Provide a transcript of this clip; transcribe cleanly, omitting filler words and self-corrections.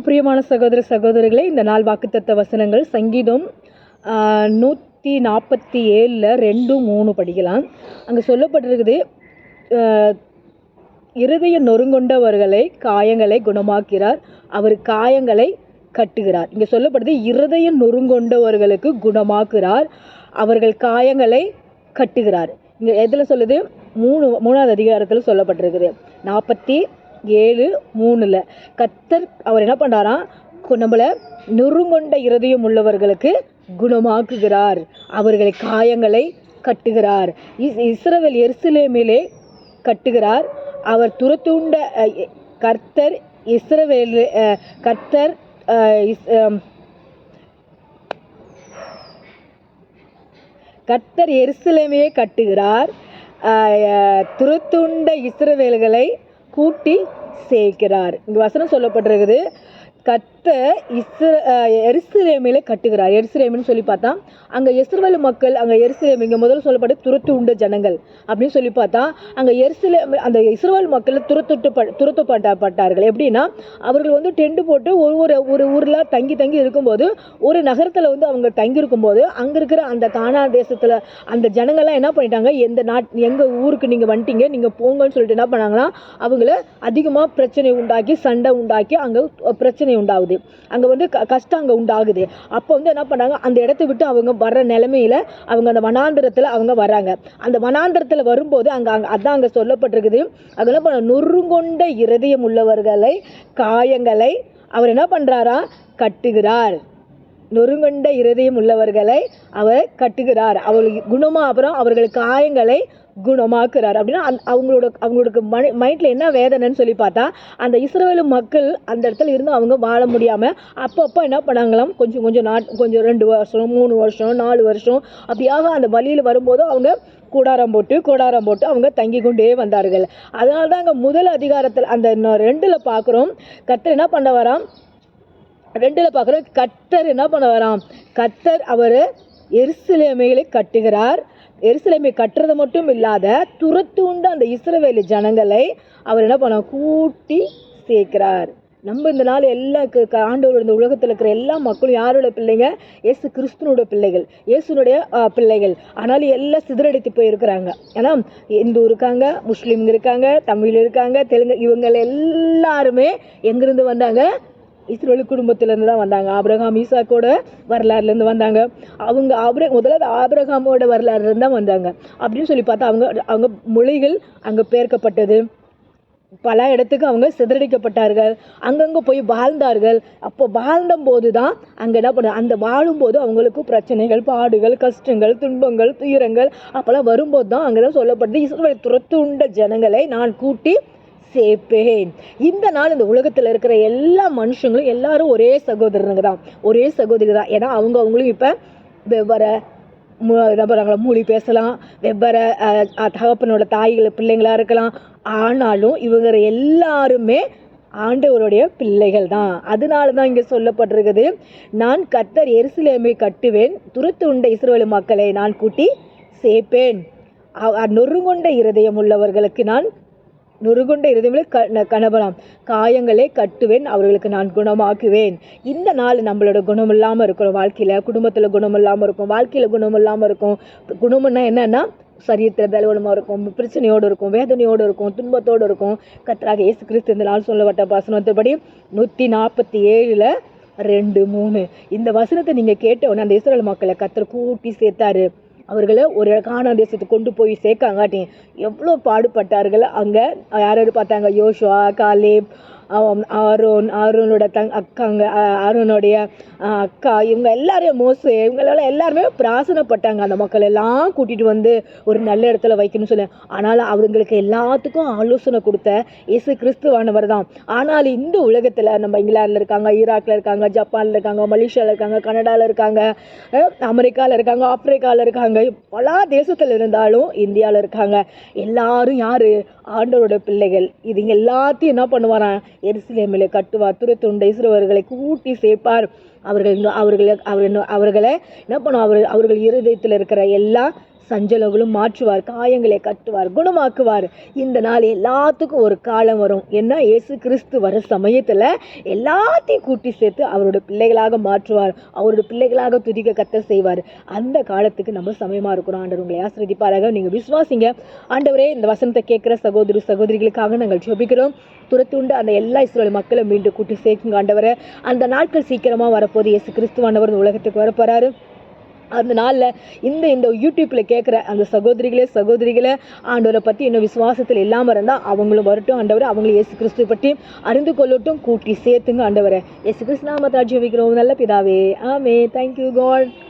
பிரியமான சகோதர சகோதரிகளே, இந்த நாள் வாக்குத்தத்த வசனங்கள் சங்கீதம் 147 2, 3 படிக்கலாம். அங்கே சொல்லப்பட்டிருக்குது, இருதய நொறுங்கொண்டவர்களை காயங்களை குணமாக்கிறார், அவர் காயங்களை கட்டுகிறார். இங்கே சொல்லப்படுது, இருதய நொறுங்கொண்டவர்களுக்கு குணமாக்குறார், அவர்கள் காயங்களை கட்டுகிறார். இங்கே எதில் சொல்லுது? 3வது அதிகாரத்தில் சொல்லப்பட்டிருக்குது. 47:3 கர்த்தர் அவர் என்ன பண்ணுறாராம், நம்மளை நொறுங்கொண்ட இருதயம் உள்ளவர்களுக்கு குணமாக்குகிறார், அவர்களை காயங்களை கட்டுகிறார். இஸ்ரவேல் எருசலேமிலே கட்டுகிறார். அவர் துரத்துண்ட கர்த்தர் இஸ்ரவேல் கர்த்தர் எருசலேமையே கட்டுகிறார், துரத்துண்ட இஸ்ரவேல்களை கூட்டி சேர்க்கிறார். இங்கே வசனம் சொல்லப்பட்டிருக்குது, கர்த்தர் எருசலேமிலே கட்டுகிறார். எருசலேம்னு சொல்லி பார்த்தா அங்கே இஸ்ரவேல் மக்கள், அங்கே எருசலேம் இங்கே முதல்ல சொல்லப்பட்டு துரத்து உண்ட ஜனங்கள் அப்படின்னு சொல்லி பார்த்தா அங்கே அந்த இஸ்ரவேல் மக்கள் துரத்தப்பட்டார்கள். எப்படின்னா, அவர்கள் டென்ட் போட்டு ஒரு ஊரில் தங்கி இருக்கும்போது, ஒரு நகரத்தில் அவங்க தங்கி இருக்கும்போது அங்கே இருக்கிற அந்த கானான் தேசத்தில் அந்த ஜனங்கள்லாம் என்ன பண்ணிட்டாங்க, எங்கள் ஊருக்கு நீங்கள் வந்துட்டீங்க, நீங்கள் போங்கன்னு சொல்லிட்டு என்ன பண்ணாங்கன்னா அவங்கள அதிகமாக பிரச்சனை உண்டாக்கி, சண்டை உண்டாக்கி, அங்கே பிரச்சனை உண்டாகுது, அங்கே கஷ்டம் அங்கே உண்டாகுது. அப்போ என்ன பண்ணாங்க, அந்த இடத்த விட்டு அவங்க வர்ற நிலைமையில அவங்க அந்த வனாந்திரத்தில் அவங்க வர்றாங்க. அந்த வனாந்திரத்தில் வரும்போது அங்கே சொல்லப்பட்டிருக்குது, அது என்ன பண்ண, நொறுங்கொண்ட இருதயம் உள்ளவர்களை காயங்களை அவர் என்ன பண்றாரா, கட்டுகிறார். நொறுங்கொண்ட இருதயம் உள்ளவர்களை அவர் கட்டுகிறார், அவர்களுக்கு அப்புறம் அவர்களுக்கு காயங்களை குணமாக்குறார். அப்படின்னா அவங்களுக்கு மைண்டில் என்ன வேதனைன்னு சொல்லி பார்த்தா, அந்த இஸ்ரவேல் மக்கள் அந்த இடத்துல இருந்து அவங்க வாழ முடியாமல் அப்பப்போ என்ன பண்ணாங்களாம், கொஞ்சம் 2 வருஷம் 3 வருஷம் 4 வருஷம் அப்படியாக அந்த வழியில் வரும்போது அவங்க கூடாரம் போட்டு அவங்க தங்கி கொண்டே வந்தார்கள். அதனால தான் அங்கே முதல் அதிகாரத்தில் அந்த 2ல் பார்க்குறோம், கர்த்தர் என்ன பண்ண வராம், 2ல் பார்க்குறோம், கர்த்தர் என்ன பண்ண வராம், கர்த்தர் அவர் எருசலேமைகளை கட்டுகிறார். எருசலேமை கட்டுறது மட்டும் இல்லாத துரத்துண்ட அந்த இஸ்ரவேல் ஜனங்களை அவர் என்ன பண்ண, கூட்டி சேர்க்கிறார். நம்ம இந்த நாள் எல்லா ஆண்டவர் இந்த உலகத்தில் இருக்கிற எல்லா மக்களும் யாரோட பிள்ளைங்க, இயேசு கிறிஸ்துவோட பிள்ளைகள், இயேசுனுடைய பிள்ளைகள். ஆனாலும் எல்லாம் சிதறடித்து போயிருக்கிறாங்க. ஏன்னா இந்து இருக்காங்க, முஸ்லீம்ங்க இருக்காங்க, தமிழ் இருக்காங்க, தெலுங்கு, இவங்க எல்லாருமே எங்கிருந்து வந்தாங்க, இஸ்ரவேல் குடும்பத்திலேருந்து தான் வந்தாங்க. ஆபிரகாம் ஈசாக்கோட வரலாறுலேருந்து வந்தாங்க. அவங்க முதல்ல ஆபிரகாமோட வரலாறுலேருந்து தான் வந்தாங்க. அப்படின்னு சொல்லி பார்த்தா அவங்க மொழிகள் அங்கே பெயர்க்கப்பட்டது, பல இடத்துக்கு அவங்க சிதறடிக்கப்பட்டார்கள், அங்கங்கே போய் வாழ்ந்தார்கள். அப்போ வாழ்ந்த போது தான் அங்கே என்ன பண்ண, அந்த வாழும்போது அவங்களுக்கு பிரச்சனைகள், பாடுகள், கஷ்டங்கள், துன்பங்கள், துயரங்கள் அப்போல்லாம் வரும்போது தான் அங்கே தான் சொல்லப்பட்டது, இஸ்ரவேல் துரத்துண்ட ஜனங்களை நான் கூட்டி சேர்ப்பேன். இந்த நாள் இந்த உலகத்தில் இருக்கிற எல்லா மனுஷங்களும் எல்லாரும் ஒரே சகோதரனுங்க தான், ஒரே சகோதரி தான். ஏன்னா அவங்களும் இப்போ வெவ்வேறு மொழி பேசலாம், வெவ்வேறு தகப்பனோட தாய்கள் பிள்ளைங்களாக இருக்கலாம். ஆனாலும் இவங்க எல்லாருமே ஆண்டவருடைய பிள்ளைகள் தான். அதனால தான் இங்கே சொல்லப்பட்டிருக்குது, நான் கர்த்தர் எருசலேமை கட்டுவேன், துரத்து உண்ட இஸ்ரவேல் மக்களை நான் கூட்டி சேர்ப்பேன், நொறுங்கொண்ட இருதயம் உள்ளவர்களுக்கு நான் நொறுங்கொண்ட இருதயங்களை கணவலாம், காயங்களை கட்டுவேன், அவர்களுக்கு நான் குணமாக்குவேன். இந்த நாள் நம்மளோட குணம் இல்லாமல் இருக்கிறோம், வாழ்க்கையில் குடும்பத்தில் குணம் இல்லாமல் இருக்கும், வாழ்க்கையில் குணம் இல்லாமல் இருக்கும். குணம்னா என்னன்னா, சரீரத்தில் பலவீனமாக இருக்கும், பிரச்சனையோடு இருக்கும், வேதனையோடு இருக்கும், துன்பத்தோடு இருக்கும். கர்த்தராக இயேசு கிறிஸ்து இந்த நாள் சொல்லப்பட்ட வசனத்தின்படி 147 2, 3 இந்த வசனத்தை நீங்கள் கேட்டவுடனே அந்த இஸ்ரவேல் மக்களை கர்த்தர் கூட்டி சேர்த்தாரு. அவர்களை ஒரு கானான் தேசத்துக்கு கொண்டு போய் சேர்க்காங்காட்டி எவ்வளோ பாடுபட்டார்கள். அங்கே யார் பார்த்தாங்க, யோசுவா, காலேப், ஆரோனோட ஆரோனுடைய அக்கா, இவங்க எல்லாரையும் மோசே, இவங்களெல்லாம் எல்லாருமே பிராசனப்பட்டாங்க. அந்த மக்கள் எல்லாம் கூட்டிகிட்டு வந்து ஒரு நல்ல இடத்துல வைக்கணும்னு சொல்லி. ஆனால் அவங்களுக்கு எல்லாத்துக்கும் ஆலோசனை கொடுத்த இயேசு கிறிஸ்துவானவர் தான். ஆனால் இந்த உலகத்தில் நம்ம இங்கிலாந்தில் இருக்காங்க, ஈராக்கில் இருக்காங்க, ஜப்பானில் இருக்காங்க, மலேசியாவில் இருக்காங்க, கனடாவில் இருக்காங்க, அமெரிக்காவில் இருக்காங்க, ஆப்பிரிக்காவில் இருக்காங்க, பல தேசத்தில் இருந்தாலும் இந்தியாவில் இருக்காங்க. எல்லாரும் யார், ஆண்டவரோட பிள்ளைகள். இதுங்க எல்லாத்தையும் என்ன பண்ணுவாராம், எருசலேமிலே கட்டுவார், துரத்துண்ட இஸ்ரவேலர்களை கூட்டி சேர்ப்பார். அவர்களை என்ன பண்ணும், அவர்கள் இருதயத்தில் இருக்கிற எல்லா சஞ்சலங்களும் மாற்றுவார், காயங்களை கட்டுவார், குணமாக்குவார். இந்த நாள் எல்லாத்துக்கும் ஒரு காலம் வரும். ஏன்னா இயேசு கிறிஸ்து வர சமயத்துல எல்லாத்தையும் கூட்டி சேர்த்து அவரோட பிள்ளைகளாக மாற்றுவார். அவரோட பிள்ளைகளாக துதிக்க கர்த்தர் செய்வார். அந்த காலத்துக்கு நம்ம சமயமா இருக்கிறோம். ஆண்டவர் உங்களை ஆசீர்வதிப்பாராக. நீங்க விசுவாசிங்க. ஆண்டவரே, இந்த வசனத்தை கேட்கிற சகோதரி சகோதரிகளுக்காக நாங்கள் ஜெபிக்கிறோம். துரத்துண்டு அந்த எல்லா இஸ்ரவேல் மக்களை மீண்டும் கூட்டி சேர்க்குங்க ஆண்டவரே. அந்த நாட்கள் சீக்கிரமா வரப்போது. இயேசு கிறிஸ்துவானவர் இந்த உலகத்துக்கு வரப்போறாரு. அந்த நாளில் இந்த யூடியூப்பில் கேட்குற அந்த சகோதரிகளே ஆண்டவரை பற்றி இன்னும் விசுவாசத்தில் இல்லாமல் இருந்தால் அவங்களும் வரட்டும் ஆண்டவரை. அவங்களும் இயேசு கிறிஸ்துவை பற்றி அறிந்து கொள்ளட்டும். கூட்டி சேர்த்துங்க ஆண்டவரை. இயேசு கிறிஸ்து நாமத்தை ஜெபிக்கிறோம் நல்ல பிதாவே. ஆமே. Thank you God.